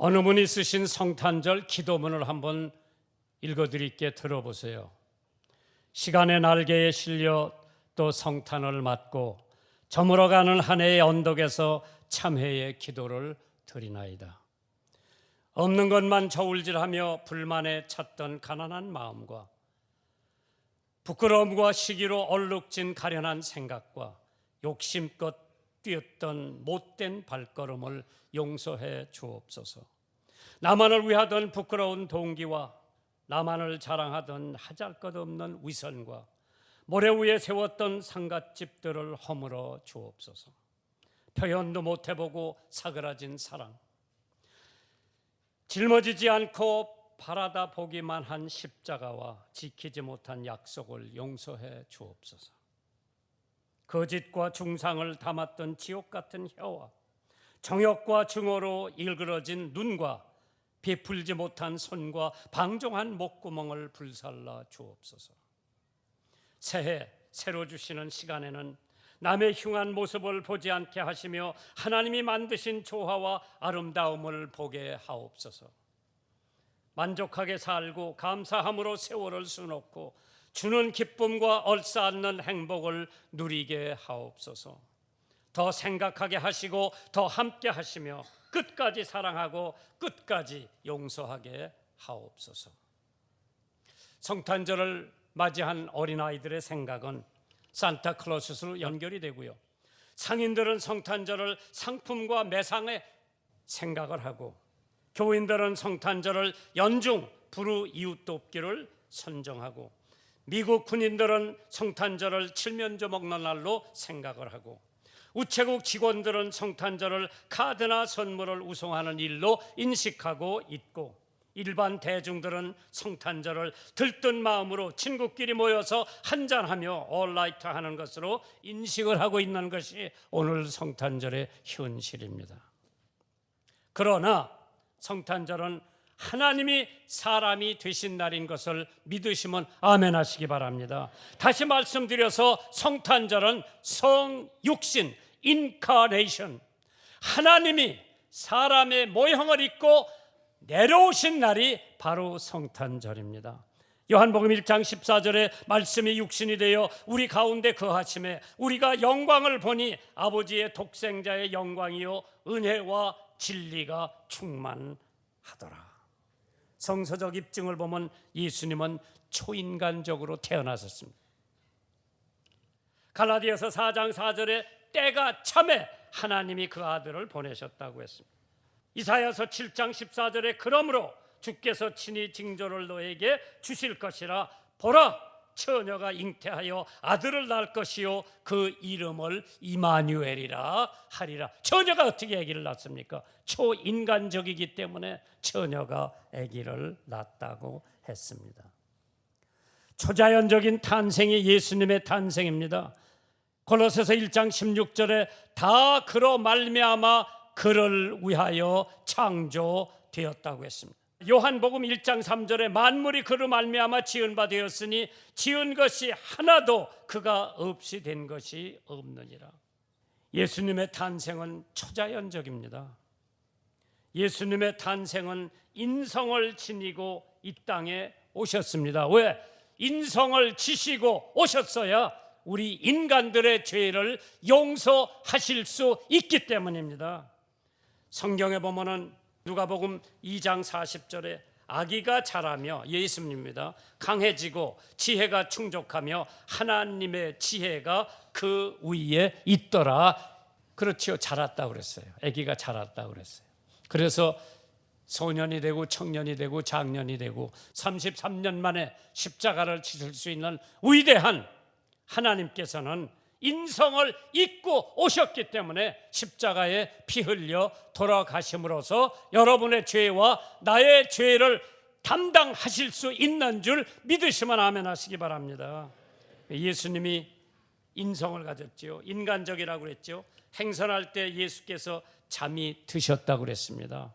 어느 분이 쓰신 성탄절 기도문을 한번 읽어드릴게 들어보세요. 시간의 날개에 실려 또 성탄을 맞고 저물어가는 한 해의 언덕에서 참회의 기도를 드리나이다. 없는 것만 저울질하며 불만에 찼던 가난한 마음과 부끄러움과 시기로 얼룩진 가련한 생각과 욕심껏 뛰었던 못된 발걸음을 용서해 주옵소서. 나만을 위하던 부끄러운 동기와 나만을 자랑하던 하잘것없는 위선과 모래 위에 세웠던 상갓집들을 허물어 주옵소서. 표현도 못해보고 사그라진 사랑, 짊어지지 않고 바라다 보기만 한 십자가와 지키지 못한 약속을 용서해 주옵소서. 거짓과 중상을 담았던 지옥 같은 혀와 정욕과 증오로 일그러진 눈과 베풀지 못한 손과 방종한 목구멍을 불살라 주옵소서. 새해 새로 주시는 시간에는 남의 흉한 모습을 보지 않게 하시며 하나님이 만드신 조화와 아름다움을 보게 하옵소서. 만족하게 살고 감사함으로 세월을 수놓고 주는 기쁨과 얼싸안는 행복을 누리게 하옵소서. 더 생각하게 하시고 더 함께 하시며 끝까지 사랑하고 끝까지 용서하게 하옵소서. 성탄절을 맞이한 어린아이들의 생각은 산타클로스로 연결이 되고요, 상인들은 성탄절을 상품과 매상에 생각을 하고 교인들은 성탄절을 연중 부르 이웃 돕기를 선정하고 미국 군인들은 성탄절을 칠면조 먹는 날로 생각을 하고 우체국 직원들은 성탄절을 카드나 선물을 우송하는 일로 인식하고 있고 일반 대중들은 성탄절을 들뜬 마음으로 친구끼리 모여서 한잔하며 올라이트 하는 것으로 인식을 하고 있는 것이 오늘 성탄절의 현실입니다. 그러나 성탄절은 하나님이 사람이 되신 날인 것을 믿으시면 아멘 하시기 바랍니다. 다시 말씀드려서 성탄절은 성육신, 인카네이션, 하나님이 사람의 모형을 입고 내려오신 날이 바로 성탄절입니다. 요한복음 1장 14절에 말씀이 육신이 되어 우리 가운데 거하심에 우리가 영광을 보니 아버지의 독생자의 영광이요 은혜와 진리가 충만하더라. 성서적 입증을 보면 예수님은 초인간적으로 태어나셨습니다. 갈라디아서 4장 4절에 때가 참에 하나님이 그 아들을 보내셨다고 했습니다. 이사야서 7장 14절에 그러므로 주께서 친히 징조를 너에게 주실 것이라 보라 처녀가 잉태하여 아들을 낳을 것이요 그 이름을 이마누엘이라 하리라. 처녀가 어떻게 아기를 낳습니까? 초인간적이기 때문에 처녀가 아기를 낳았다고 했습니다. 초자연적인 탄생이 예수님의 탄생입니다. 골로새서 1장 16절에 다 그로 말미암아 그를 위하여 창조되었다고 했습니다. 요한복음 1장 3절에 만물이 그로 말미암아 지은 바 되었으니 지은 것이 하나도 그가 없이 된 것이 없느니라. 예수님의 탄생은 초자연적입니다. 예수님의 탄생은 인성을 지니고 이 땅에 오셨습니다. 왜? 인성을 지시고 오셨어야 우리 인간들의 죄를 용서하실 수 있기 때문입니다. 성경에 보면은 누가복음 2장 40절에 아기가 자라며 예수님입니다. 강해지고 지혜가 충족하며 하나님의 지혜가 그 위에 있더라. 그렇지요. 자랐다고 그랬어요. 아기가 자랐다고 그랬어요. 그래서 소년이 되고 청년이 되고 장년이 되고 33년 만에 십자가를 지실 수 있는 위대한 하나님께서는 인성을 입고 오셨기 때문에 십자가에 피 흘려 돌아가심으로써 여러분의 죄와 나의 죄를 담당하실 수 있는 줄 믿으시면 아멘 하시기 바랍니다. 예수님이 인성을 가졌죠. 인간적이라고 그랬죠. 행선할 때 예수께서 잠이 드셨다고 그랬습니다.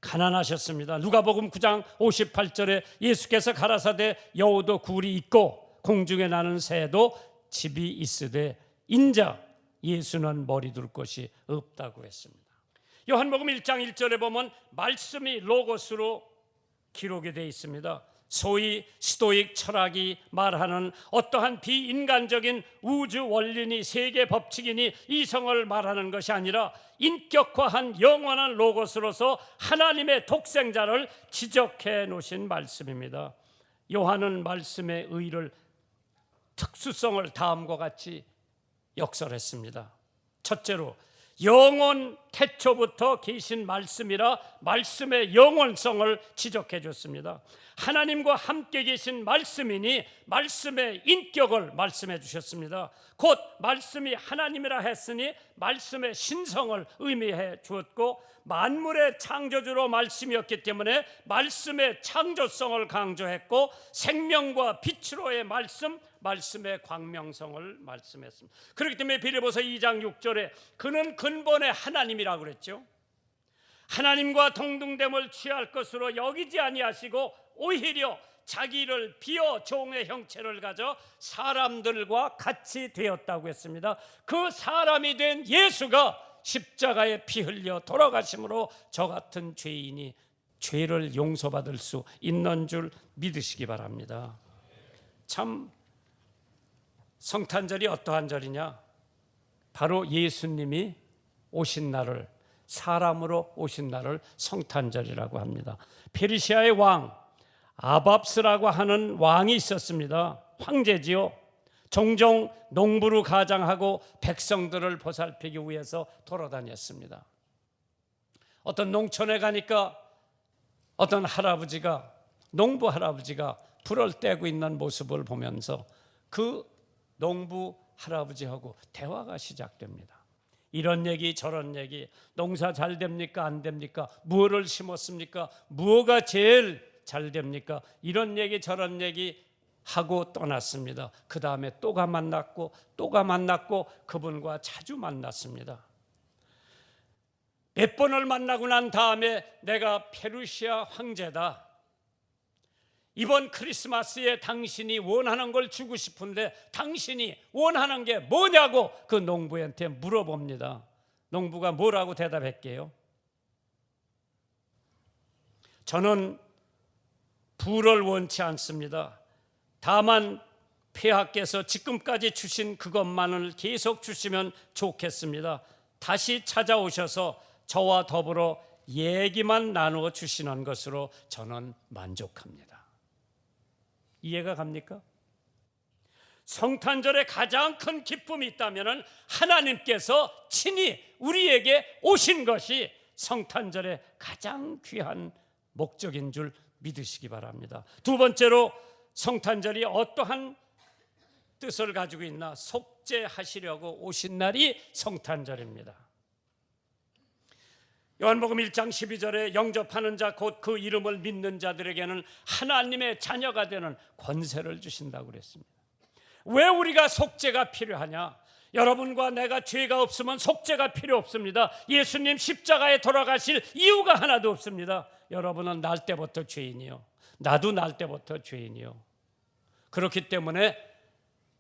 가난하셨습니다. 누가복음 9장 58절에 예수께서 가라사대 여우도 굴이 있고 공중에 나는 새도 집이 있으되 인자 예수는 머리 둘 곳이 없다고 했습니다. 요한복음 1장 1절에 보면 말씀이 로고스로 기록이 되어 있습니다. 소위 스토익 철학이 말하는 어떠한 비인간적인 우주 원리니 세계 법칙이니 이성을 말하는 것이 아니라 인격화한 영원한 로고스로서 하나님의 독생자를 지적해 놓으신 말씀입니다. 요한은 말씀의 의의를 특수성을 다음과 같이 역설했습니다. 첫째로 영원 태초부터 계신 말씀이라 말씀의 영원성을 지적해 줬습니다. 하나님과 함께 계신 말씀이니 말씀의 인격을 말씀해 주셨습니다. 곧 말씀이 하나님이라 했으니 말씀의 신성을 의미해 주었고, 만물의 창조주로 말씀이었기 때문에 말씀의 창조성을 강조했고, 생명과 빛으로의 말씀의 광명성을 말씀했습니다. 그렇기 때문에 빌립보서 2장 6절에 그는 근본의 하나님이라고 그랬죠. 하나님과 동등됨을 취할 것으로 여기지 아니하시고 오히려 자기를 비어 종의 형체를 가져 사람들과 같이 되었다고 했습니다. 그 사람이 된 예수가 십자가에 피 흘려 돌아가심으로 저 같은 죄인이 죄를 용서받을 수 있는 줄 믿으시기 바랍니다. 참 성탄절이 어떠한 절이냐? 바로 예수님이 오신 날을, 사람으로 오신 날을 성탄절이라고 합니다. 페르시아의 왕 아밥스라고 하는 왕이 있었습니다. 황제지요. 종종 농부로 가장하고 백성들을 보살피기 위해서 돌아다녔습니다. 어떤 농촌에 가니까 어떤 할아버지가, 농부 할아버지가 불을 떼고 있는 모습을 보면서 그 농부 할아버지하고 대화가 시작됩니다. 이런 얘기 저런 얘기, 농사 잘 됩니까 안 됩니까? 무엇을 심었습니까? 무엇가 제일 잘 됩니까? 이런 얘기 저런 얘기 하고 떠났습니다. 그 다음에 또가 만났고 그분과 자주 만났습니다. 몇 번을 만나고 난 다음에 내가 페르시아 황제다, 이번 크리스마스에 당신이 원하는 걸 주고 싶은데 당신이 원하는 게 뭐냐고 그 농부한테 물어봅니다. 농부가 뭐라고 대답할게요? 저는 부를 원치 않습니다. 다만 폐하께서 지금까지 주신 그것만을 계속 주시면 좋겠습니다. 다시 찾아오셔서 저와 더불어 얘기만 나누어 주시는 것으로 저는 만족합니다. 이해가 갑니까? 성탄절에 가장 큰 기쁨이 있다면 하나님께서 친히 우리에게 오신 것이 성탄절의 가장 귀한 목적인 줄 믿으시기 바랍니다. 두 번째로 성탄절이 어떠한 뜻을 가지고 있나? 속죄하시려고 오신 날이 성탄절입니다. 요한복음 1장 12절에 영접하는 자 곧 그 이름을 믿는 자들에게는 하나님의 자녀가 되는 권세를 주신다고 그랬습니다. 왜 우리가 속죄가 필요하냐? 여러분과 내가 죄가 없으면 속죄가 필요 없습니다. 예수님 십자가에 돌아가실 이유가 하나도 없습니다. 여러분은 날 때부터 죄인이요, 나도 날 때부터 죄인이요. 그렇기 때문에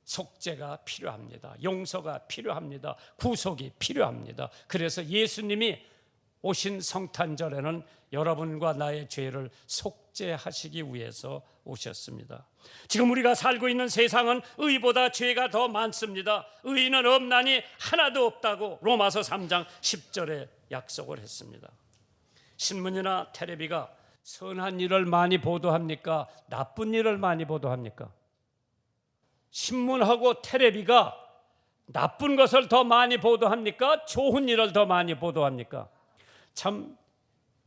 속죄가 필요합니다. 용서가 필요합니다. 구속이 필요합니다. 그래서 예수님이 오신 성탄절에는 여러분과 나의 죄를 속죄하시기 위해서 오셨습니다. 지금 우리가 살고 있는 세상은 의보다 죄가 더 많습니다. 의인은 없나니 하나도 없다고 로마서 3장 10절에 약속을 했습니다. 신문이나 텔레비가 선한 일을 많이 보도합니까? 나쁜 일을 많이 보도합니까? 신문하고 텔레비가 나쁜 것을 더 많이 보도합니까? 좋은 일을 더 많이 보도합니까? 참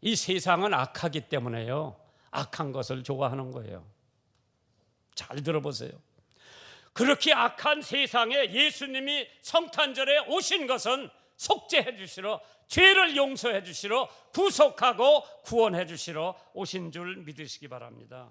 이 세상은 악하기 때문에요, 악한 것을 좋아하는 거예요. 잘 들어보세요. 그렇게 악한 세상에 예수님이 성탄절에 오신 것은 속죄해 주시러, 죄를 용서해 주시러, 구속하고 구원해 주시러 오신 줄 믿으시기 바랍니다.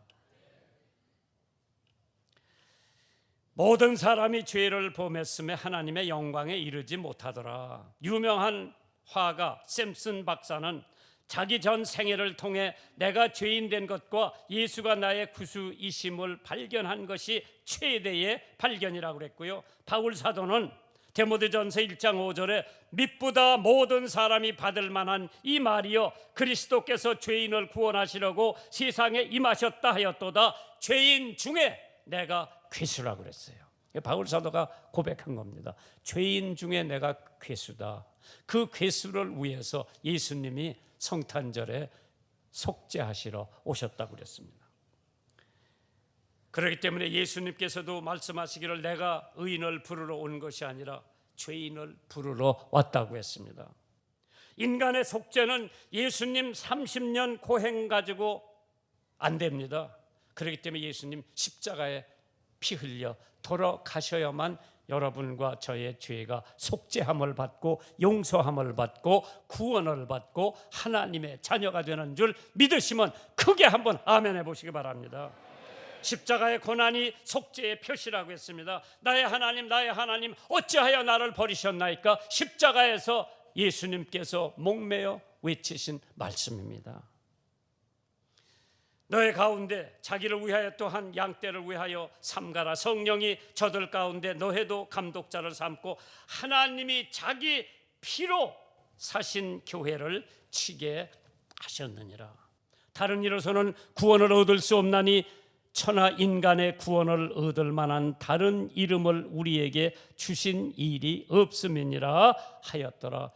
모든 사람이 죄를 범했음에 하나님의 영광에 이르지 못하더라. 유명한 화가 샘슨 박사는 자기 전 생애를 통해 내가 죄인 된 것과 예수가 나의 구주이심을 발견한 것이 최대의 발견이라고 그랬고요. 바울 사도는 디모데전서 1장 5절에 mit보다 모든 사람이 받을 만한 이 말이요 그리스도께서 죄인을 구원하시려고 세상에 임하셨다 하였도다. 죄인 중에 내가 괴수라고 그랬어요. 바울 사도가 고백한 겁니다. 죄인 중에 내가 괴수다. 그 괴수를 위해서 예수님이 성탄절에 속죄하시러 오셨다고 그랬습니다. 그렇기 때문에 예수님께서도 말씀하시기를 내가 의인을 부르러 온 것이 아니라 죄인을 부르러 왔다고 했습니다. 인간의 속죄는 예수님 30년 고행 가지고 안 됩니다. 그렇기 때문에 예수님 십자가에 피 흘려 돌아가셔야만 여러분과 저의 죄가 속죄함을 받고 용서함을 받고 구원을 받고 하나님의 자녀가 되는 줄 믿으시면 크게 한번 아멘 해보시기 바랍니다. 십자가의 고난이 속죄의 표시라고 했습니다. 나의 하나님 어찌하여 나를 버리셨나이까? 십자가에서 예수님께서 목매어 외치신 말씀입니다. 너의 가운데 자기를 위하여 또한 양떼를 위하여 삼가라. 성령이 저들 가운데 너희도 감독자를 삼고 하나님이 자기 피로 사신 교회를 치게 하셨느니라. 다른 이로서는 구원을 얻을 수 없나니 천하 인간의 구원을 얻을 만한 다른 이름을 우리에게 주신 일이 없음이니라 하였더라.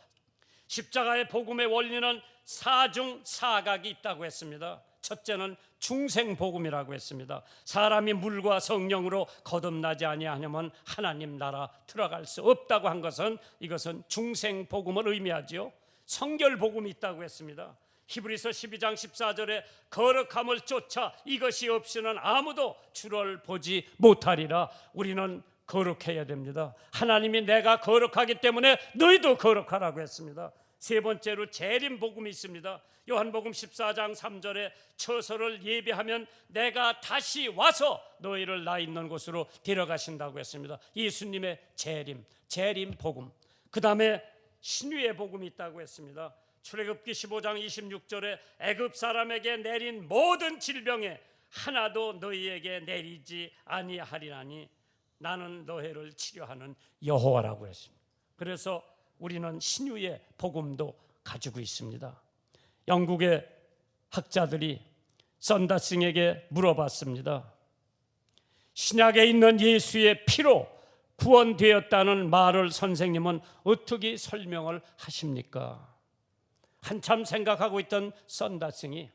십자가의 복음의 원리는 사중사각이 있다고 했습니다. 첫째는 중생복음이라고 했습니다. 사람이 물과 성령으로 거듭나지 아니하면 하나님 나라 들어갈 수 없다고 한 것은 이것은 중생복음을 의미하지요. 성결복음이 있다고 했습니다. 히브리서 12장 14절에 거룩함을 쫓아 이것이 없이는 아무도 주를 보지 못하리라. 우리는 거룩해야 됩니다. 하나님이 내가 거룩하기 때문에 너희도 거룩하라고 했습니다. 세 번째로 재림 복음이 있습니다. 요한복음 14장 3절에 처소를 예비하면 내가 다시 와서 너희를 나 있는 곳으로 데려가신다고 했습니다. 예수님의 재림 복음. 그 다음에 신유의 복음이 있다고 했습니다. 출애굽기 15장 26절에 애굽 사람에게 내린 모든 질병에 하나도 너희에게 내리지 아니하리라니 나는 너희를 치료하는 여호와라고 했습니다. 그래서 우리는 신유의 복음도 가지고 있습니다. 영국의 학자들이 썬다싱에게 물어봤습니다. 신약에 있는 예수의 피로 구원되었다는 말을 선생님은 어떻게 설명을 하십니까? 한참 생각하고 있던 썬다싱이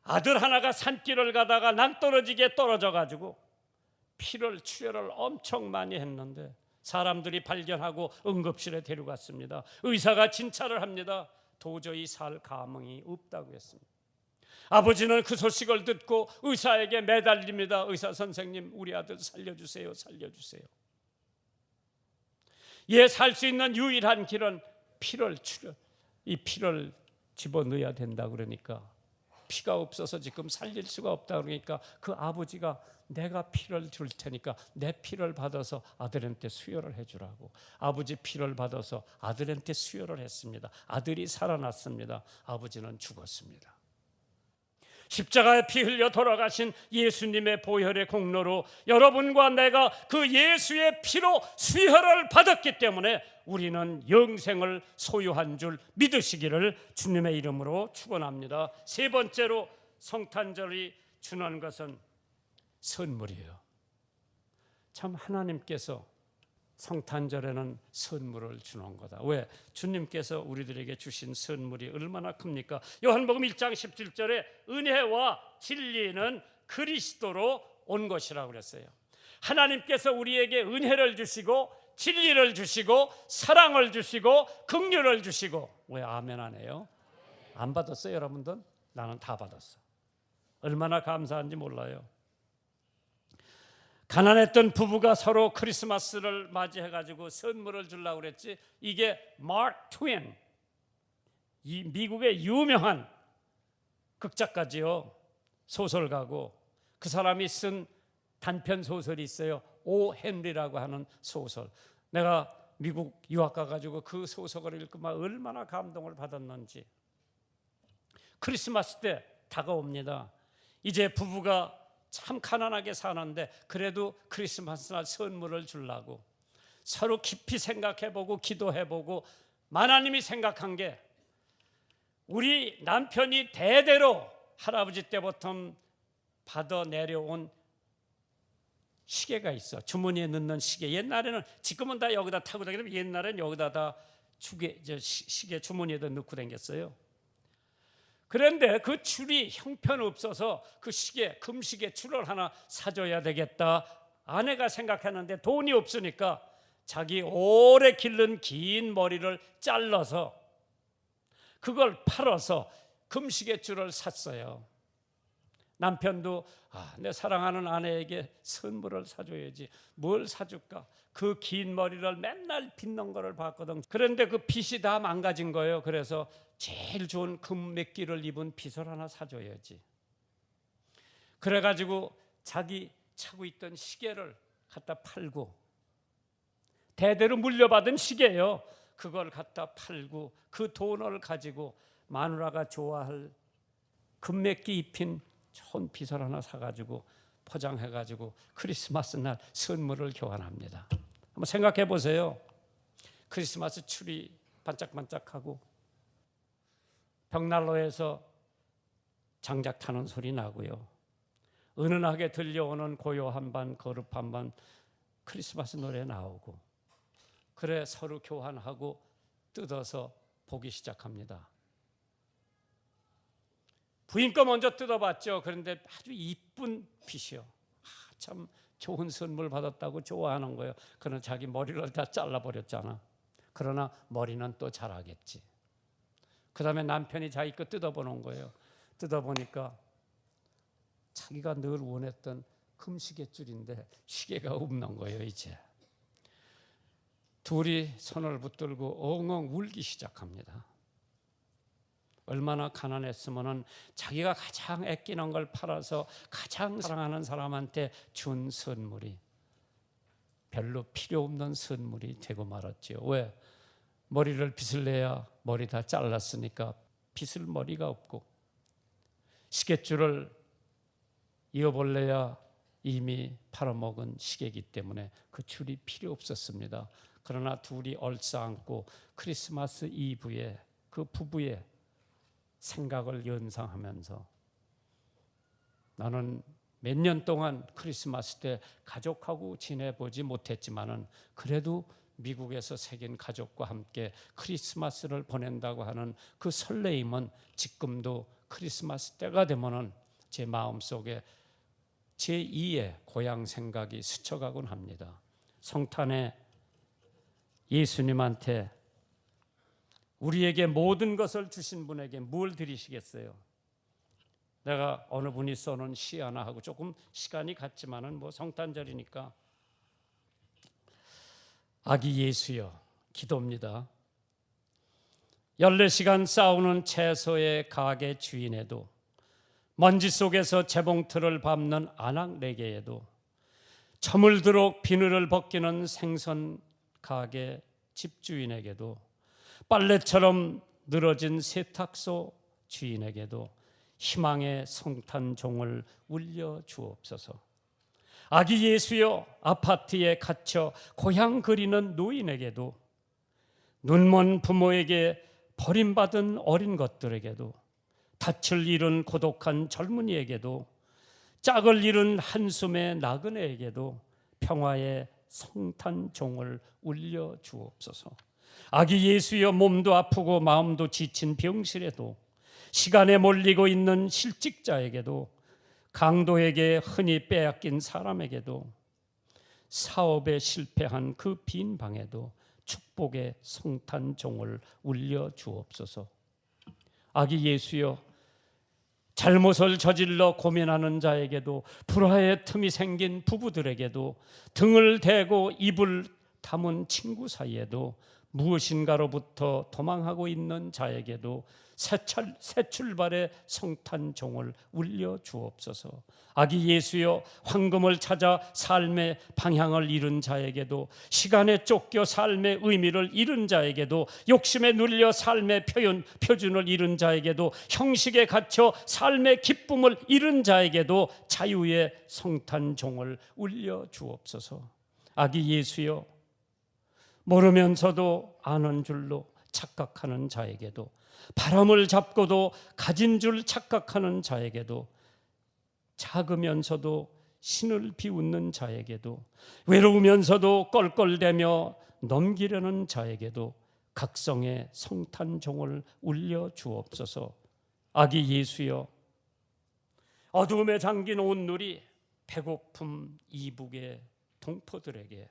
아들 하나가 산길을 가다가 낭떠러지게 떨어져가지고 출혈을 엄청 많이 했는데 사람들이 발견하고 응급실에 데려갔습니다. 의사가 진찰을 합니다. 도저히 살 가망이 없다고 했습니다. 아버지는 그 소식을 듣고 의사에게 매달립니다. 의사 선생님, 우리 아들 살려주세요. 얘 살 수 있는 유일한 길은 이 피를 집어넣어야 된다 그러니까 피가 없어서 지금 살릴 수가 없다 그러니까 그 아버지가 내가 피를 줄 테니까 내 피를 받아서 아들한테 수혈을 해주라고 아버지 피를 받아서 아들한테 수혈을 했습니다. 아들이 살아났습니다. 아버지는 죽었습니다. 십자가에 피 흘려 돌아가신 예수님의 보혈의 공로로 여러분과 내가 그 예수의 피로 수혈을 받았기 때문에 우리는 영생을 소유한 줄 믿으시기를 주님의 이름으로 축원합니다. 세 번째로 성탄절이 주는 것은 선물이에요. 참 하나님께서 성탄절에는 선물을 주는 거다. 왜? 주님께서 우리들에게 주신 선물이 얼마나 큽니까? 요한복음 1장 17절에 은혜와 진리는 그리스도로 온 것이라고 그랬어요. 하나님께서 우리에게 은혜를 주시고 진리를 주시고 사랑을 주시고 긍휼을 주시고 왜 아멘 안 해요? 안 받았어요 여러분들? 나는 다 받았어. 얼마나 감사한지 몰라요. 가난했던 부부가 서로 크리스마스를 맞이해가지고 선물을 주려고 그랬지. 이게 마크 트윈, 이 미국의 유명한 극작가지요. 소설가고 그 사람이 쓴 단편 소설이 있어요. 오 헨리라고 하는 소설. 내가 미국 유학 가가지고 그 소설을 읽으면 얼마나 감동을 받았는지. 크리스마스 때 다가옵니다. 이제 부부가 참 가난하게 사는데 그래도 크리스마스 날 선물을 주려고 서로 깊이 생각해보고 기도해보고 하나님이 생각한 게 우리 남편이 대대로 할아버지 때부터 받아 내려온 시계가 있어. 주머니에 넣는 시계. 옛날에는, 지금은 다 여기다 타고 다니는데 옛날에는 여기다 다 시계 주머니에다 넣고 다녔어요. 그런데 그 줄이 형편없어서 그 시계, 금시계 줄을 하나 사줘야 되겠다. 아내가 생각했는데 돈이 없으니까 자기 오래 기른 긴 머리를 잘라서 그걸 팔아서 금시계 줄을 샀어요. 남편도 내 사랑하는 아내에게 선물을 사줘야지. 뭘 사줄까? 그 긴 머리를 맨날 빗는 거를 봤거든. 그런데 그 빗이 다 망가진 거예요. 그래서 제일 좋은 금메끼를 입은 빗을 하나 사줘야지. 그래가지고 자기 차고 있던 시계를 갖다 팔고, 대대로 물려받은 시계예요. 그걸 갖다 팔고 그 돈을 가지고 마누라가 좋아할 금메끼 입힌 좋은 빗을 하나 사가지고 포장해가지고 크리스마스 날 선물을 교환합니다. 한번 생각해 보세요. 크리스마스 추리 반짝반짝하고 벽난로에서 장작 타는 소리 나고요. 은은하게 들려오는 고요 한반 거룹 한반 크리스마스 노래 나오고, 그래 서로 교환하고 뜯어서 보기 시작합니다. 부인 거 먼저 뜯어봤죠. 그런데 아주 이쁜 빗이요. 참 좋은 선물 받았다고 좋아하는 거예요. 그러나 자기 머리를 다 잘라버렸잖아. 그러나 머리는 또 자라겠지. 그 다음에 남편이 자기 거 뜯어보는 거예요. 뜯어보니까 자기가 늘 원했던 금시계 줄인데 시계가 없는 거예요. 이제 둘이 손을 붙들고 엉엉 울기 시작합니다. 얼마나 가난했으면 자기가 가장 아끼는 걸 팔아서 가장 사랑하는 사람한테 준 선물이 별로 필요 없는 선물이 되고 말았지요. 왜? 머리를 빗을내야 머리 다 잘랐으니까 빗을 머리가 없고, 시계줄을 이어볼래야 이미 팔아먹은 시계이기 때문에 그 줄이 필요 없었습니다. 그러나 둘이 얼싸안고 크리스마스 이브에 그 부부의 생각을 연상하면서, 나는 몇 년 동안 크리스마스 때 가족하고 지내보지 못했지만은 그래도 미국에서 새긴 가족과 함께 크리스마스를 보낸다고 하는 그 설레임은 지금도 크리스마스 때가 되면은 제 마음속에 제2의 고향 생각이 스쳐가곤 합니다. 성탄에 예수님한테 우리에게 모든 것을 주신 분에게 뭘 드리시겠어요? 내가 어느 분이 써놓은 시 하나 하고 조금 시간이 갔지만은 뭐 성탄절이니까, 아기 예수여 기도입니다. 14시간 싸우는 채소의 가게 주인에도, 먼지 속에서 재봉틀을 밟는 안악 레게에도, 저물도록 비늘을 벗기는 생선 가게 집주인에게도, 빨래처럼 늘어진 세탁소 주인에게도 희망의 성탄종을 울려 주옵소서. 아기 예수여 아파트에 갇혀 고향 그리는 노인에게도, 눈먼 부모에게 버림받은 어린 것들에게도, 닻을 잃은 고독한 젊은이에게도, 짝을 잃은 한숨의 나그네에게도 평화의 성탄종을 울려 주옵소서. 아기 예수여 몸도 아프고 마음도 지친 병실에도, 시간에 몰리고 있는 실직자에게도, 강도에게 흔히 빼앗긴 사람에게도, 사업에 실패한 그 빈 방에도 축복의 성탄종을 울려 주옵소서. 아기 예수여 잘못을 저질러 고민하는 자에게도, 불화의 틈이 생긴 부부들에게도, 등을 대고 입을 다문 친구 사이에도, 무엇인가로부터 도망하고 있는 자에게도 새 출발의 성탄종을 울려 주옵소서. 아기 예수여 황금을 찾아 삶의 방향을 잃은 자에게도, 시간에 쫓겨 삶의 의미를 잃은 자에게도, 욕심에 눌려 삶의 표준을 잃은 자에게도, 형식에 갇혀 삶의 기쁨을 잃은 자에게도 자유의 성탄종을 울려 주옵소서. 아기 예수여 모르면서도 아는 줄로 착각하는 자에게도, 바람을 잡고도 가진 줄 착각하는 자에게도, 작으면서도 신을 비웃는 자에게도, 외로우면서도 껄껄대며 넘기려는 자에게도 각성의 성탄종을 울려 주옵소서. 아기 예수여, 어두움에 잠긴 온누리 배고픔 이북의 동포들에게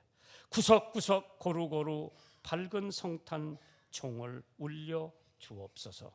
구석구석 고루고루 밝은 성탄종을 울려 주옵소서.